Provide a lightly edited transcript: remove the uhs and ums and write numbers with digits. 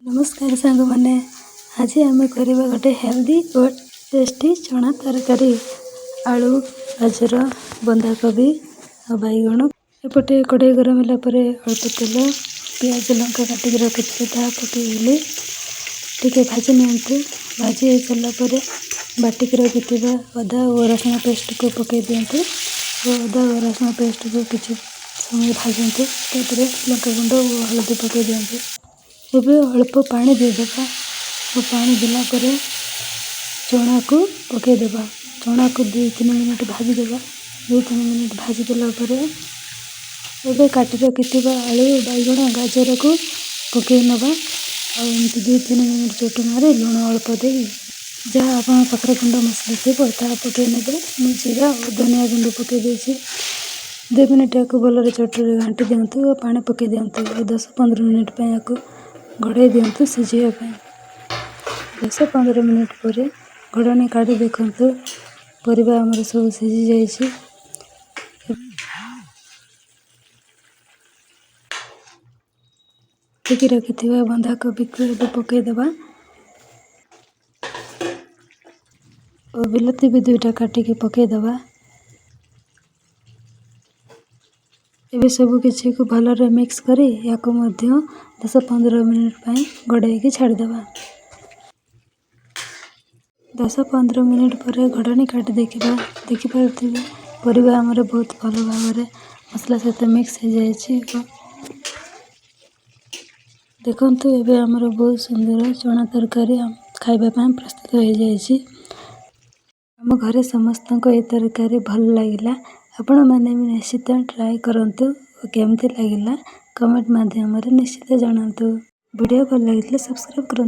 नमस्कार सांग मैंने आज आम करवा गोटे हेल्दी और टेस्टी चना तरकारी आलू गाजर बंधाकोबी और बैगण एपटे कड़े गरम है अल्प तेल पियाज लंका काटिक रखी पकईली टे भाजी नि भाजी हो सारापर बाटिक रखि अदा और रसुण पेस्ट को पकई दिंतु अदा और रसुण पेस्ट को किसी समय भाजतु लंका गुंड और हल्दी पकई दिंतु एबे अल्प पानी देदेबा और पानी देला परे चना को पकईदेबा चना को 2-3 मिनट भाजीदेबा 2-3 मिनट भाजी देला परे एबे काटी रखिथिबा आलू बैगण गाजर को पकई नबा और एमती 2-3 मिनट चोटी मारी लुण अल्प दे जहाँ आप पाखे गुंड मसला थी ता पकई ने जीरा और धनिया गुंड पकई देछि 2 मिनट या भल चटुरे घाटी दिंतु और पानी पकई दिंतु 10-15 मिनट पर घोड़े दिंतु सिझापी 10-15 मिनट पर घोड़नी काढ़ी देखु परिबा आमर सब सिझी जाइए रखि बंधाकोबी को पकईदेबा और बिलाती भी 2टा काटिकी पकईदेबा एबे सब किसी को भलरे मिक्स करी या 10-15 मिनट पर घोड़ाई छाड़देबा 10-15 मिनट पर घोड़नी काटी देखिपारे परिबा आमर बहुत भल भाव मसला सहित मिक्स हो जाए देखंतु एबे आमर बहुत सुंदर चना तरकारी खाइबा प्रस्तुत हो जाए आम घरे समस्त ये तरकारी भल लगिला आपण मैंने भी निश्चित ट्राए करंतु केमती लगिला कमेंट माध्यम निश्चित जनातु वीडियो भल लगिले सब्सक्राइब करंतु।